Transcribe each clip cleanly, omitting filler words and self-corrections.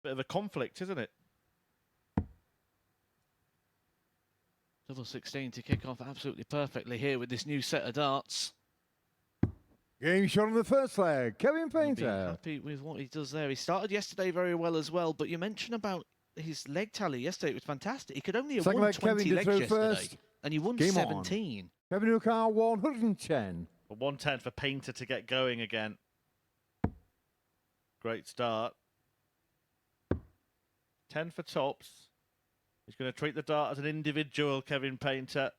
Bit of a conflict, isn't it? Double 16 to kick off absolutely perfectly here with this new set of darts. Game shot on the first leg, Kevin He'll be Painter. happy with what he does there. He started yesterday very well as well, but you mentioned about his leg tally yesterday. It was fantastic. He could only have Second won leg, 20 Kevin legs to throw yesterday, first. and he won Game 17. Kevin Ukar 110. A 110 for Painter to get going again. Great start. 10 for tops. He's going to treat the dart as an individual, Kevin Painter.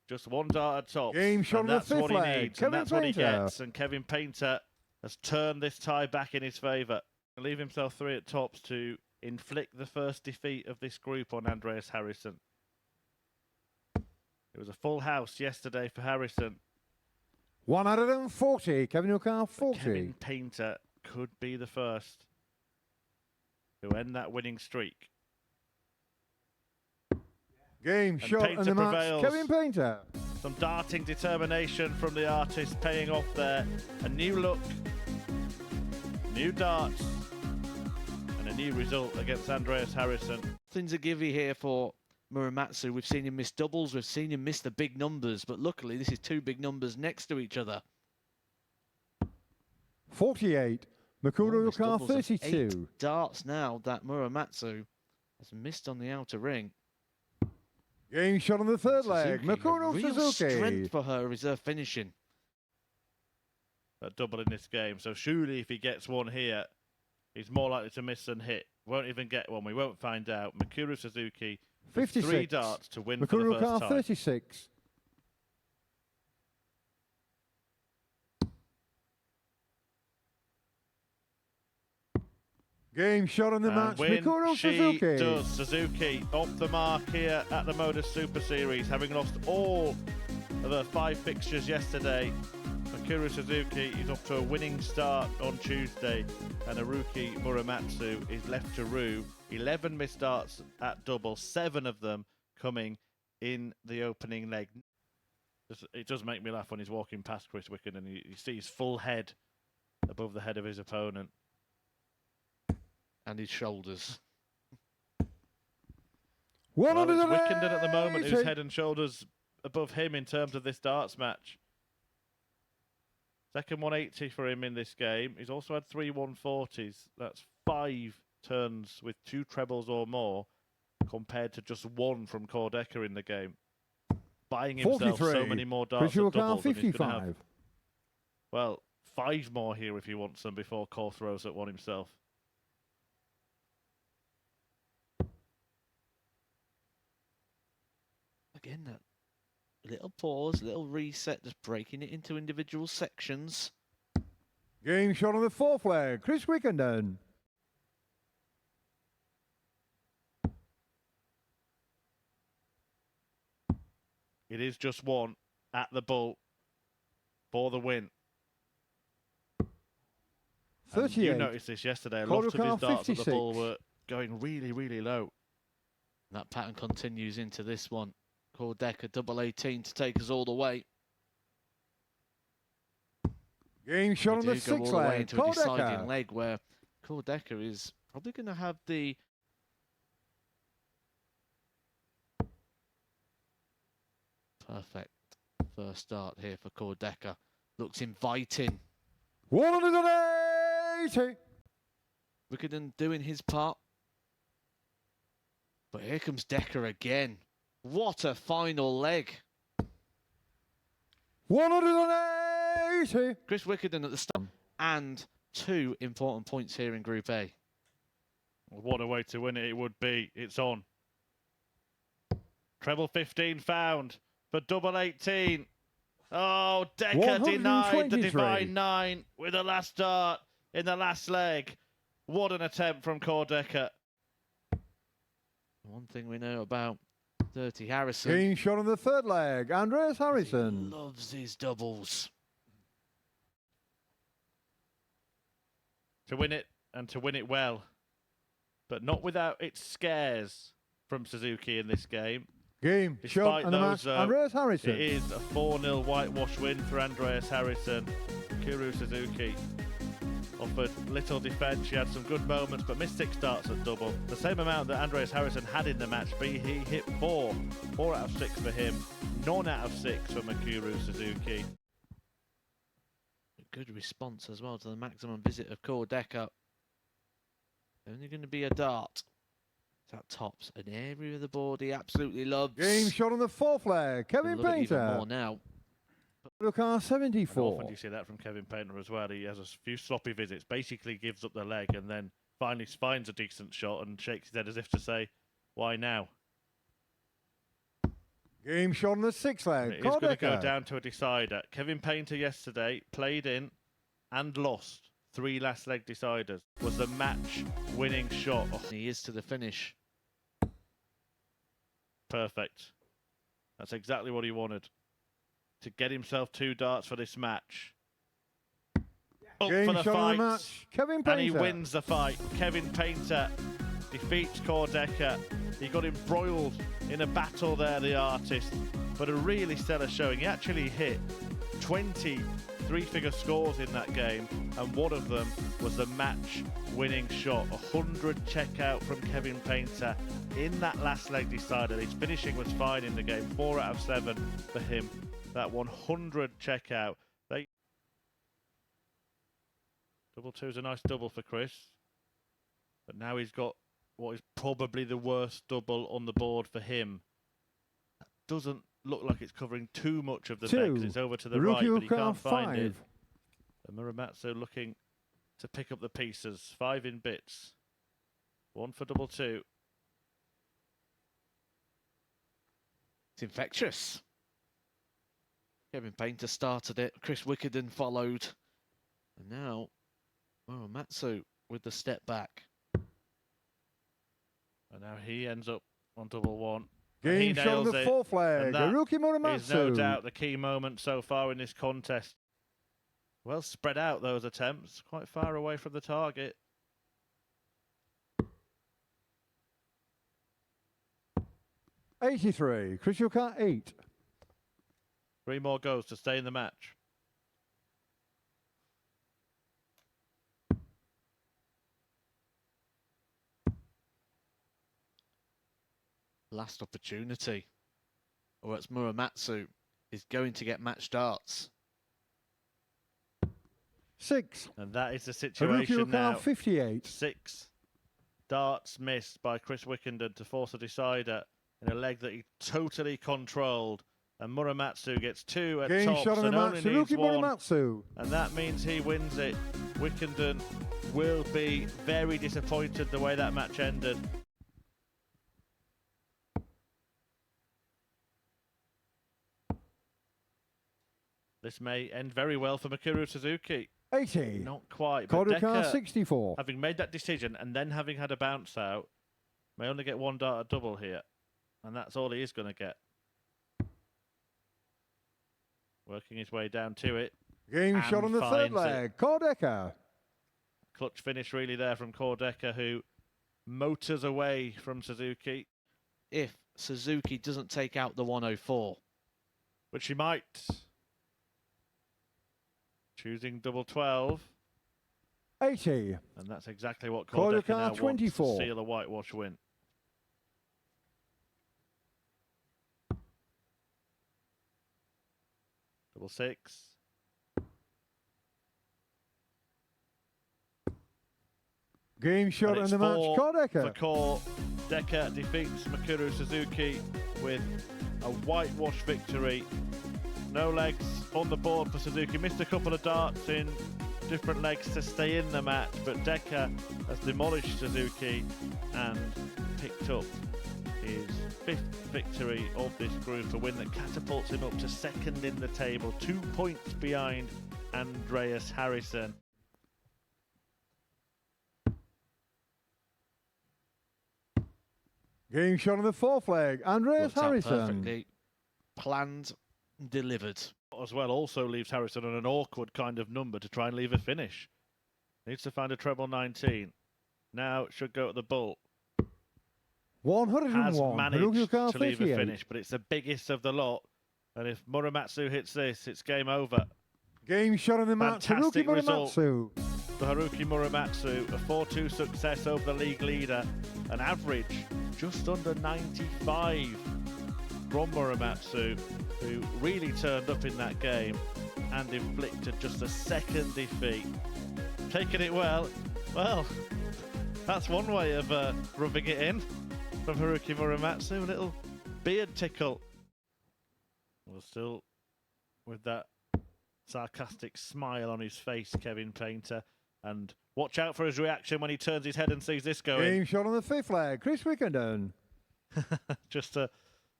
Just one dart at tops. Game shot on and the that's fifth what he leg, needs, Kevin and that's what he Painter. gets. And Kevin Painter has turned this tie back in his favour. He'll leave himself 3 at tops to inflict the first defeat of this group on Andreas Harrysson. It was a full house yesterday for Harrysson. 140, Kevin Ukar 40. Kevin Painter could be the first to end that winning streak. Game And shot Painter and the match, prevails. Kevin Painter. Some darting determination from the artist paying off there. A new look, new darts, and a new result against Andreas Harrysson. Things a givey here for Muramatsu. We've seen him miss doubles, we've seen him miss the big numbers, but luckily this is 2 big numbers next to each other. 48, Makuru Missed Ukar doubles and 32. 8 darts now that Muramatsu has missed on the outer ring. Game shot on the third leg, Suzuki, Makuru real Suzuki. strength for her is her finishing. A double in this game, so surely if he gets one here, he's more likely to miss than hit. Won't even get one, we won't find out. Makuru Suzuki, 56. 3 darts to win for Makuru the first Ukar time. 36. Game shot on the match, win Makuru she Suzuki. does. Suzuki off the mark here at the MODUS Super Series, having lost all of her 5 fixtures yesterday. Makuru Suzuki is off to a winning start on Tuesday, and Haruki Muramatsu is left to rue. 11 missed darts at double, 7 of them coming in the opening leg. It does make me laugh when he's walking past Chris Wickenden and you see his full head above the head of his opponent. And his shoulders. Well, it's 180. Wickenden at the moment who's head and shoulders above him in terms of this darts match. Second 180 for him in this game. He's also had 3 140s. That's 5 turns with 2 trebles or more, compared to just 1 from Kordecker in the game. Buying himself 43. so many more darts Chris at doubles. Ukar And he's gonna have, 55. well, 5 more here if he wants them before Cole throws at one himself. Again, that little pause, little reset, just breaking it into individual sections. Game shot on the fourth leg, Chris Wickenden. It is just 1 at the bull for the win. And 38. you noticed this yesterday. A lot of his Kordecker, darts at the 56. ball were going really, really low. That pattern continues into this one. Kordecker double 18 to take us all the way. Game shot on We the do go sixth all the way leg, into a deciding Kordecker. leg where Kordecker is probably going to have the perfect first start here for Kordecker. Looks inviting. 180. Wickenden doing his part. But here comes Decker again. What a final leg. 180. Chris Wickenden at the start. And 2 important points here in Group A. What a way to win it would be. It's on. Treble 15 found for double 18. Oh, Decker denied the 123. divine 9 with the last dart in the last leg. What an attempt from Kordecker. One thing we know about Dirty Harrison. Game shot on the third leg, Andreas He Harrysson. loves his doubles. To win it, and to win it well. But not without its scares from Suzuki in this game. Game shot Despite on the those, match, Andreas It Harrysson. is a 4-0 whitewash win for Andreas Harrysson. Makuru Suzuki offered little defence. She had some good moments, but missed 6 darts at double. The same amount that Andreas Harrysson had in the match, but he hit 4. 4 out of 6 for him, none out of 6 for Makuru Suzuki. A good response as well to the maximum visit of core decker. Only going to be a dart. That tops an area of the board he absolutely loves. Game shot on the 4th leg. Kevin Love it even Painter. more now. Car And 74. often you see that from Kevin Painter as well. He has a few sloppy visits, basically gives up the leg, and then finally finds a decent shot and shakes his head as if to say, why now? Game shot on the 6th leg. It's going to go down to a decider. Kevin Painter yesterday played in and lost 3 last leg deciders. Was the match winning shot. Oh, He is to the finish. perfect. That's exactly what he wanted. To get himself 2 darts for this match. Up Game for the shot on fight. the match. Kevin Painter. And he wins the fight. Kevin Painter defeats Core Decker. He got embroiled in a battle there, the artist, but a really stellar showing. He actually hit 20 3-figure scores in that game, and one of them was the match-winning shot. 100 checkout from Kevin Painter in that last leg decider. His finishing was fine in the game, 4 out of 7 for him. That 100 checkout. Double 2 is a nice double for Chris, but now he's got what is probably the worst double on the board for him. That doesn't look like it's covering too much of the deck, 'cause it's over to the right, but he can't find it. And Muramatsu looking to pick up the pieces. 5 in bits. 1 for double 2. It's infectious. Kevin Painter started it. Chris Wickenden followed. And now Muramatsu with the step back. And now he ends up on double 1. Game shot on the 4th leg. Haruki Is Muramatsu. no doubt the key moment so far in this contest. Well spread out, those attempts, quite far away from the target. '83. Crucial car 8. 3 more goes to stay in the match. Last opportunity. Or it's Muramatsu is going to get match darts. 6. And that is the Haruki situation now. 58. 6 darts missed by Chris Wickenden to force a decider in a leg that he totally controlled. And Muramatsu gets 2 at Game tops shot on the and match. only needs Haruki 1. Muramatsu. And that means he wins it. Wickenden will be very disappointed the way that match ended. This may end very well for Makuru Suzuki. 80. Not quite, but Car Decker, 64. having made that decision and then having had a bounce out, may only get 1 dart at double here. And that's all he is going to get. Working his way down to it. Game shot on the 3rd finds leg. Car Decker. Clutch finish really there from Core Decker, who motors away from Suzuki. If Suzuki doesn't take out the 104. Which he might. Choosing double 12. 80. And that's exactly what Core Core Decker Decker now wants, to 24. seal a whitewash win. Double 6. Game shot And on it's the match. 4 Car Decker. for Core. Decker defeats Makuru Suzuki with a whitewash victory. No legs on the board for Suzuki. Missed a couple of darts in different legs to stay in the match, but Decker has demolished Suzuki and picked up his 5th victory of this group, a win that catapults him up to 2nd in the table, 2 points behind Andreas Harrysson. Game shot on the 4th leg. Andreas Worked out Harrysson. perfectly. Planned, delivered. As well also leaves Harrysson on an awkward kind of number to try and leave a finish. Needs to find a treble 19. Now should go at the bull. 101. Has managed Haruki car to leave a 58. finish, but it's the biggest of the lot. And if Muramatsu hits this, it's game over. Game shot on the match. Haruki Fantastic result. Muramatsu. for Haruki Muramatsu, a 4-2 success over the league leader, an average just under 95 from Muramatsu, who really turned up in that game and inflicted just a second defeat. Taking it well, that's one way of rubbing it in from Haruki Muramatsu, a little beard tickle. Well, still with that sarcastic smile on his face, Kevin Painter. And watch out for his reaction when he turns his head and sees this going. Game shot on the fifth leg, Chris Wickenden. Just a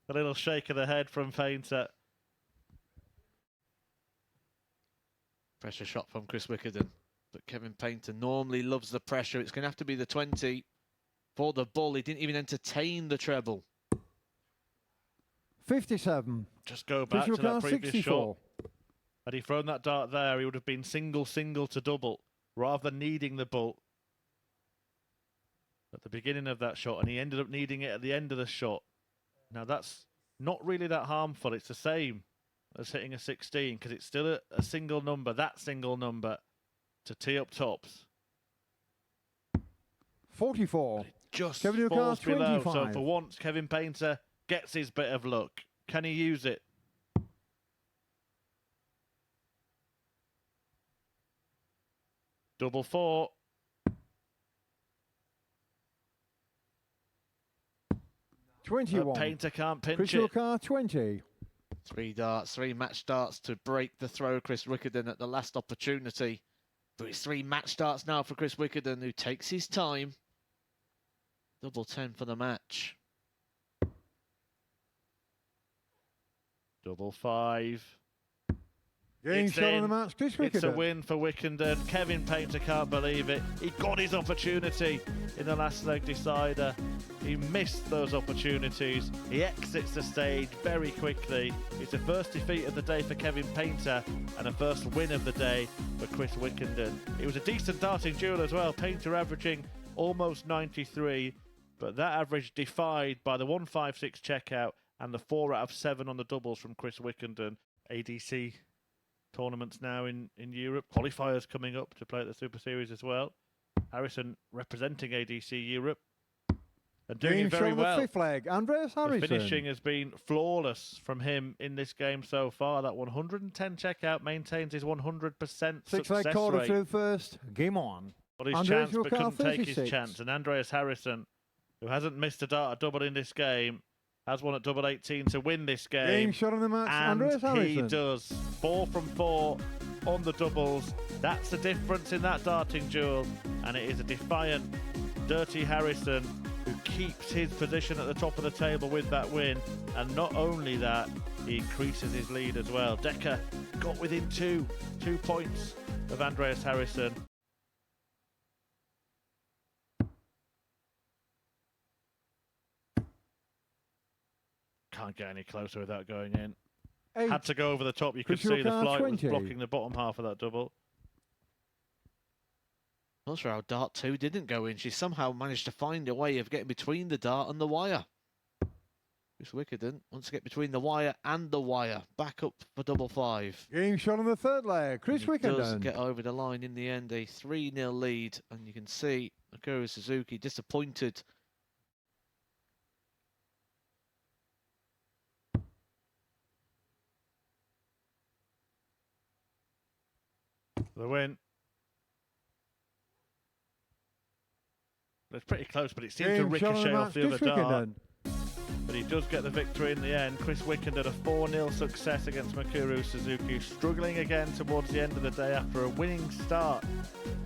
little shake of the head from Painter. Pressure shot from Chris Wickenden. But Kevin Painter normally loves the pressure. It's going to have to be the 20 for the bull. He didn't even entertain the treble. 57. Just go back to that previous 64. shot. Had he thrown that dart there, he would have been single to double, rather than needing the bull at the beginning of that shot, and he ended up needing it at the end of the shot. Now that's not really that harmful. It's the same as hitting a 16, because it's still a single number, that single number, to tee up tops. 44. Just Kevin falls below. 25. So for once, Kevin Painter gets his bit of luck. Can he use it? Double four. Painter can't pinch it. 20. 3 darts, 3 match darts to break the throw. Chris Wickenden at the last opportunity. But it's 3 match darts now for Chris Wickenden, who takes his time. Double 10 for the match. Double 5. Game It's shot on in. the match, Chris Wickenden. It's a win for Wickenden. Kevin Painter can't believe it. He got his opportunity in the last leg decider. He missed those opportunities. He exits the stage very quickly. It's the first defeat of the day for Kevin Painter and a first win of the day for Chris Wickenden. It was a decent darting duel as well. Painter averaging almost 93, but that average defied by the 156 checkout and the 4 out of 7 on the doubles from Chris Wickenden. ADC tournaments now in Europe. Qualifiers coming up to play at the Super Series as well. Harrysson representing ADC Europe and doing it very well. The fifth leg, Andreas Harrysson. The finishing has been flawless from him in this game so far. That 110 checkout maintains his 100% success leg quarter rate. through first. Game on. But his Andreas chance, but couldn't take 36. his chance. And Andreas Harrysson, who hasn't missed a dart, a double in this game, has won at double 18 to win this game. Game shot on the match, And Andreas he Harrysson. does. 4 from 4 on the doubles. That's the difference in that darting duel. And it is a defiant, dirty Harrysson who keeps his position at the top of the table with that win. And not only that, he increases his lead as well. Decker got within 2 points of Andreas Harrysson. Can't get any closer without going in. 8. Had to go over the top. You could Chris see the flight was 20. blocking the bottom half of that double. Not sure how dart 2 didn't go in. She somehow managed to find a way of getting between the dart and the wire. Chris Wickenden wants to get between the wire and the wire. Back up for double 5. Game shot on the third leg, Chris He does Wickenden. get over the line in the end. A 3-0 lead. And you can see Makuru Suzuki disappointed. The win. It's pretty close, but it seemed to Game shot on ricochet off match, the other Chris dart. Wickenden. But he does get the victory in the end. Chris Wickenden a 4-0 success against Makuru Suzuki, struggling again towards the end of the day after a winning start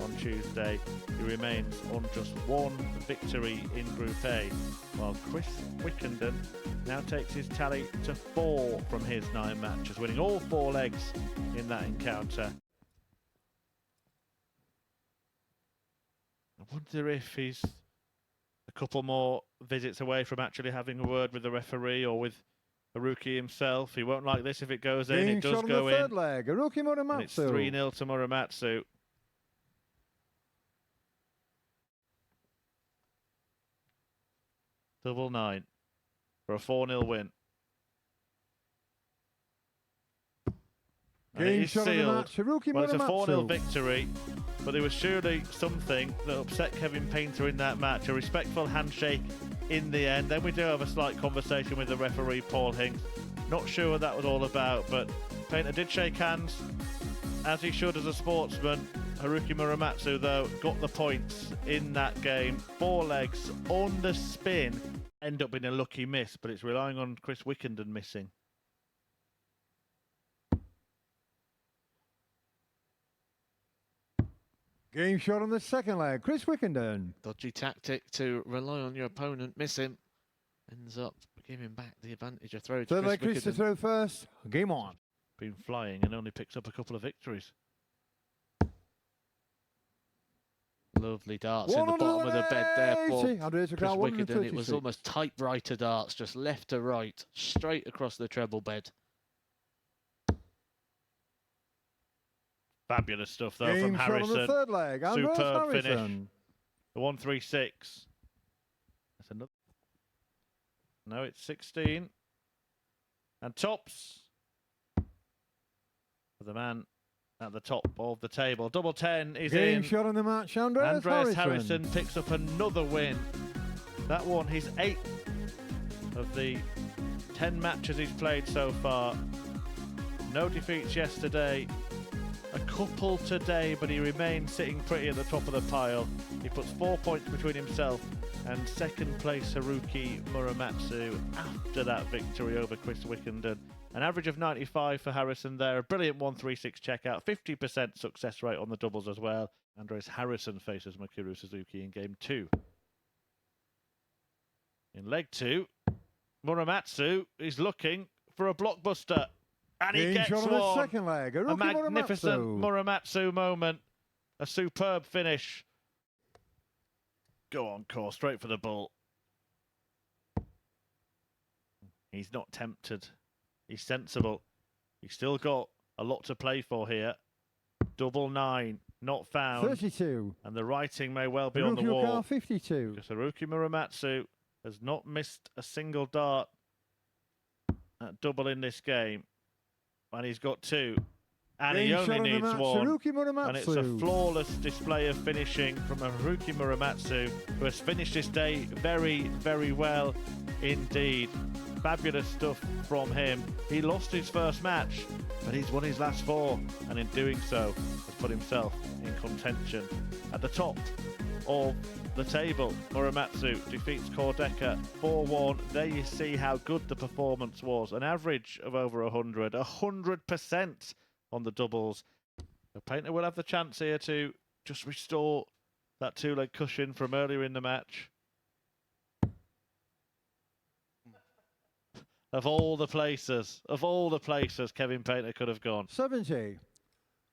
on Tuesday. He remains on just 1 victory in Group A, while Chris Wickenden now takes his tally to 4 from his 9 matches, winning all 4 legs in that encounter. I wonder if he's a couple more visits away from actually having a word with the referee or with Haruki himself. He won't like this if it goes in. Game It does shot on go the third in. leg, Haruki And it's Muramatsu. 3-0 to Muramatsu. Double 9 for a 4-0 win. And it Game is shot of the sealed. match, Haruki Well, it's a 4-0 Muramatsu. victory, but there was surely something that upset Kevin Painter in that match. A respectful handshake in the end. Then we do have a slight conversation with the referee, Paul Hinks. Not sure what that was all about, but Painter did shake hands, as he should as a sportsman. Haruki Muramatsu, though, got the points in that game. 4 legs on the spin. End up being a lucky miss, but it's relying on Chris Wickenden missing. Game shot on the second leg, Chris Wickenden. Dodgy tactic to rely on your opponent, miss him. Ends up giving back the advantage of throw to Third Chris leg, Chris to Wickenden. throw first. Game on. Been flying and only picks up a couple of victories. Lovely darts One in the under bottom of the bed there for 80. Andreas Chris Harrysson, Wickenden. It was 136. almost typewriter darts, just left to right, straight across the treble bed. Fabulous stuff, though, Game from shot on the Harrysson. third leg, Andreas Superb Harrysson. finish. The 136. That's another. No, it's 16. And tops for the man at the top of the table. Double 10 is Game in. shot on the match, Andreas Andreas Harrysson. Harrysson picks up another win. That one, his 8th of the 10 matches he's played so far. No defeats yesterday. A couple today, but he remains sitting pretty at the top of the pile. He puts 4 points between himself and second place Haruki Muramatsu after that victory over Chris Wickenden. An average of 95 for Harrysson there. A brilliant 136 checkout. 50% success rate on the doubles as well. Andreas Harrysson faces Makuru Suzuki in game 2. In leg 2, Muramatsu is looking for a blockbuster. And he Game gets shot on the one. second leg, A Haruki magnificent Muramatsu. Muramatsu moment. A superb finish. Go on, Core, straight for the ball. He's not tempted. He's sensible. He's still got a lot to play for here. Double 9, not found. 32. And the writing may well be on the Haruki wall. 52. Because Haruki Muramatsu has not missed a single dart at double in this game. And he's got 2. And Game he only shot on the needs match, 1. Haruki Muramatsu. And it's a flawless display of finishing from a Haruki Muramatsu, who has finished this day very, very well indeed. Fabulous stuff from him. He lost his first match, but he's won his last 4, and in doing so, has put himself in contention at the top of the table. Muramatsu defeats Kordeka 4-1. There you see how good the performance was. An average of over 100% on the doubles. The Painter will have the chance here to just restore that 2-leg cushion from earlier in the match. Of all the places, Kevin Painter could have gone. 70.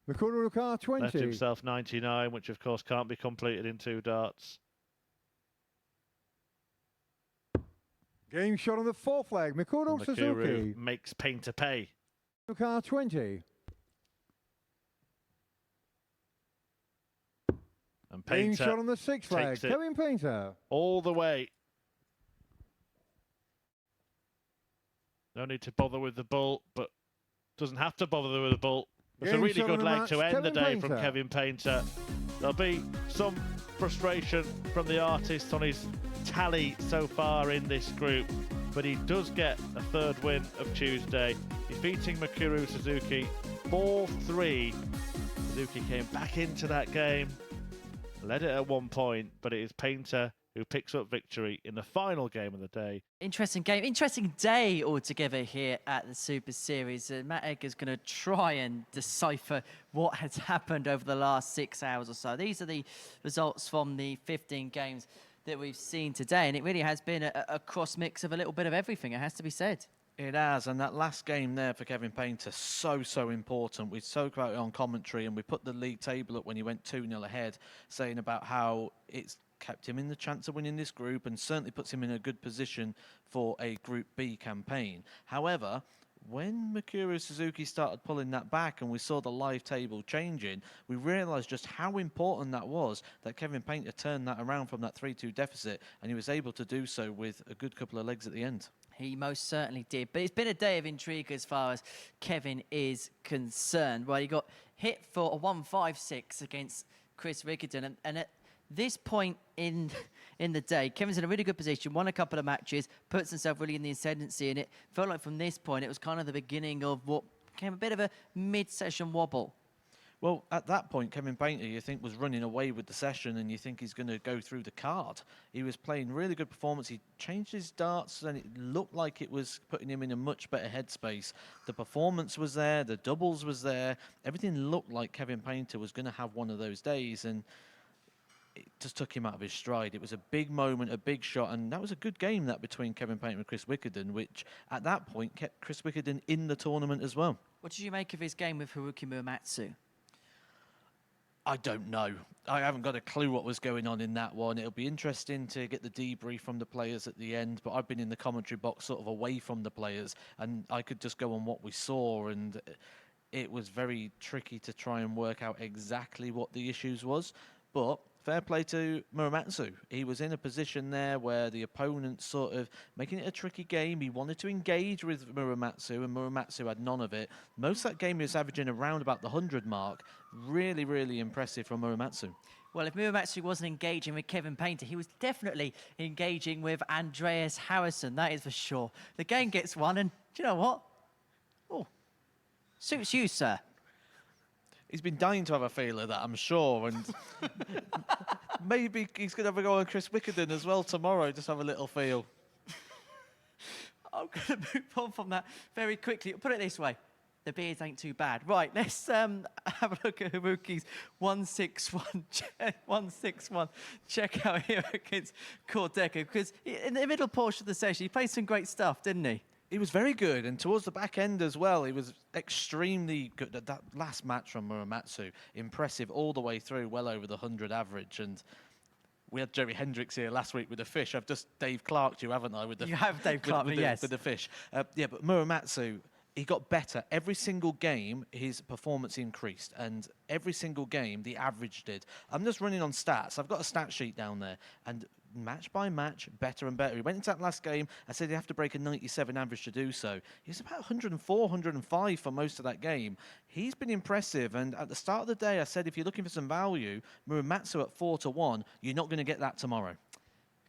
Makuru 20. Left himself 99, which of course can't be completed in 2 darts. Game shot on the fourth leg, Makuru And Suzuki. Makuru makes Painter pay. 20. And Game shot Painter on the sixth leg, takes it Kevin Painter. all the way. No need to bother with the ball, but doesn't have to bother with the ball. It's a Game really shot good on the leg match, to end the Kevin day from Painter. Kevin Painter. There'll be some frustration from the artist on his tally so far in this group, but he does get a 3rd win of Tuesday, defeating Makuru Suzuki 4-3. Suzuki came back into that game, led it at one point, but it is Painter who picks up victory in the final game of the day. Interesting game, interesting day altogether here at the Super Series. Matt Edgar's going to try and decipher what has happened over the last 6 hours or so. These are the results from the 15 games that we've seen today, and it really has been a cross mix of a little bit of everything, it has to be said. It has, and that last game there for Kevin Painter, so important. We spoke about it on commentary, and we put the league table up when he went 2-0 ahead, saying about how it's kept him in the chance of winning this group and certainly puts him in a good position for a Group B campaign. However, when Makuru Suzuki started pulling that back and we saw the live table changing, we realised just how important that was, that Kevin Painter turned that around from that 3-2 deficit, and he was able to do so with a good couple of legs at the end. He most certainly did. But it's been a day of intrigue as far as Kevin is concerned. Well, he got hit for a 1-5-6 against Chris Wickenden. And at this point in the day, Kevin's in a really good position, won a couple of matches, puts himself really in the ascendancy. And it felt like from this point, it was kind of the beginning of what became a bit of a mid-session wobble. Well, at that point, Kevin Painter, you think, was running away with the session, and you think he's going to go through the card. He was playing really good performance. He changed his darts, and it looked like it was putting him in a much better headspace. The performance was there. The doubles was there. Everything looked like Kevin Painter was going to have one of those days, and it just took him out of his stride. It was a big moment, a big shot, and that was a good game, that between Kevin Painter and Chris Wickenden, which at that point kept Chris Wickenden in the tournament as well. What did you make of his game with Haruki Muramatsu? I don't know. I haven't got a clue what was going on in that one. It'll be interesting to get the debrief from the players at the end, but I've been in the commentary box sort of away from the players, and I could just go on what we saw, and it was very tricky to try and work out exactly what the issues was. But fair play to Muramatsu. He was in a position there where the opponent sort of making it a tricky game. He wanted to engage with Muramatsu, and Muramatsu had none of it. Most of that game he was averaging around about the 100 mark. Really, really impressive from Muramatsu. Well, if Muramatsu wasn't engaging with Kevin Painter, he was definitely engaging with Andreas Harrysson, that is for sure. The game gets won, and do you know what? Oh, suits you, sir. He's been dying to have a feel of that, I'm sure, and maybe he's going to have a go on Chris Wickenden as well tomorrow, just have a little feel. I'm going to move on from that very quickly. Put it this way, the beers ain't too bad. Right, let's have a look at Haruki's 161 checkout here against Kordeka, because in the middle portion of the session, he played some great stuff, didn't he? He was very good, and towards the back end as well, he was extremely good. That last match from Muramatsu, impressive all the way through, well over the 100 average. And we had Jerry Hendricks here last week with the fish. I've just Dave Clarked you, haven't I? With the, you have Dave Clarked me, yes. With the fish. Yeah, but Muramatsu, he got better. Every single game, his performance increased, and every single game, the average did. I'm just running on stats. I've got a stat sheet down there, and match by match, better and better. He went into that last game, I said he'd have to break a 97 average to do so. He was about 104, 105 for most of that game. He's been impressive, and at the start of the day, I said if you're looking for some value, Muramatsu at 4-1, you're not going to get that tomorrow.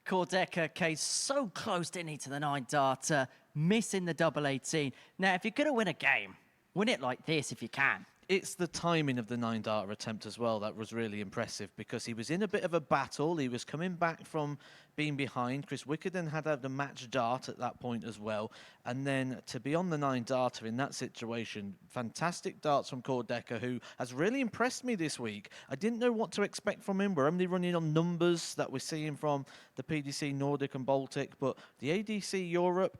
Kordeka came so close, didn't he, to the 9-darter, missing the double 18. Now, if you're going to win a game, win it like this if you can. It's the timing of the 9-darter attempt as well that was really impressive, because he was in a bit of a battle. He was coming back from being behind. Chris Wickenden had the match dart at that point as well. And then to be on the 9-darter in that situation, fantastic darts from Kordeka, who has really impressed me this week. I didn't know what to expect from him. We're only running on numbers that we're seeing from the PDC Nordic and Baltic, but the ADC Europe,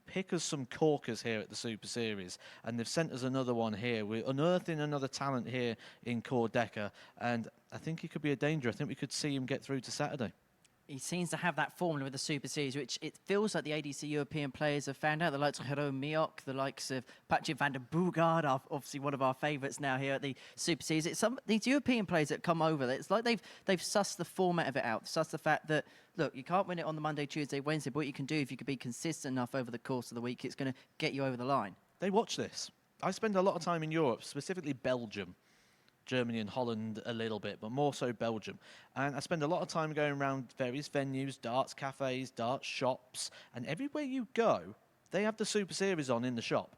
pick us some corkers here at the Super Series, and they've sent us another one here. We're unearthing another talent here in Kordeka, and I think he could be a danger. I think we could see him get through to Saturday. He seems to have that formula with the Super Series, which it feels like the ADC European players have found out. The likes of Hero Miok, the likes of Patrick van der Boegaard, obviously one of our favourites now here at the Super Series. It's these European players that come over. It's like they've sussed the format of it out, sussed the fact that, look, you can't win it on the Monday, Tuesday, Wednesday, but what you can do if you can be consistent enough over the course of the week, it's going to get you over the line. They watch this. I spend a lot of time in Europe, specifically Belgium. Germany and Holland a little bit, but more so Belgium. And I spend a lot of time going around various venues, darts cafes, darts shops, and everywhere you go, they have the Super Series on in the shop.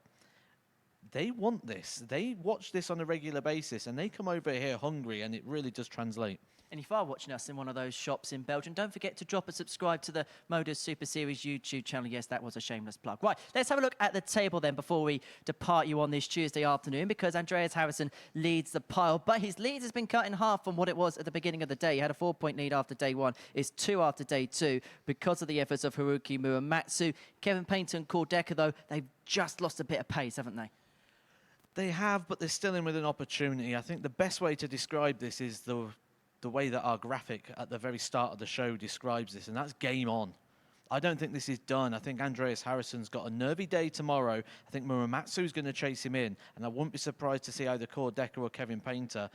They want this. They watch this on a regular basis, and they come over here hungry, and it really does translate. And if you are watching us in one of those shops in Belgium, don't forget to drop a subscribe to the MODUS Super Series YouTube channel. Yes, that was a shameless plug. Right, let's have a look at the table then before we depart you on this Tuesday afternoon, because Andreas Harrysson leads the pile, but his lead has been cut in half from what it was at the beginning of the day. He had a 4-point lead after day one. It's 2 after day 2 because of the efforts of Haruki Muramatsu. Kevin Painter and Kordeka, though, they've just lost a bit of pace, haven't they? They have, but they're still in with an opportunity. I think the best way to describe this is the way that our graphic at the very start of the show describes this, and that's game on. I don't think this is done. I think Andreas Harrisson's got a nervy day tomorrow. I think Muramatsu's going to chase him in, and I wouldn't be surprised to see either Cord Decker or Kevin Painter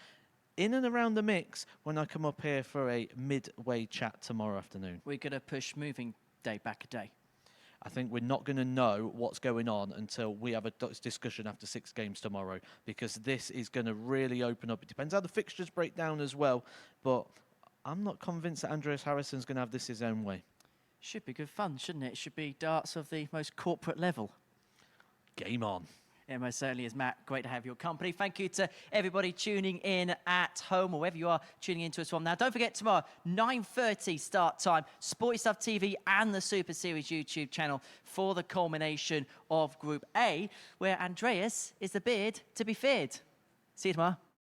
in and around the mix when I come up here for a midway chat tomorrow afternoon. We're going to push moving day back a day. I think we're not going to know what's going on until we have a discussion after 6 games tomorrow, because this is going to really open up. It depends how the fixtures break down as well, but I'm not convinced that Andreas Harrisson's going to have this his own way. Should be good fun, shouldn't it? It should be darts of the most corporate level. Game on. It most certainly is, Matt. Great to have your company. Thank you to everybody tuning in at home or wherever you are tuning in to us from now. Don't forget, tomorrow, 9:30 start time, Sporty Stuff TV and the Super Series YouTube channel for the culmination of Group A, where Andreas is the beard to be feared. See you tomorrow.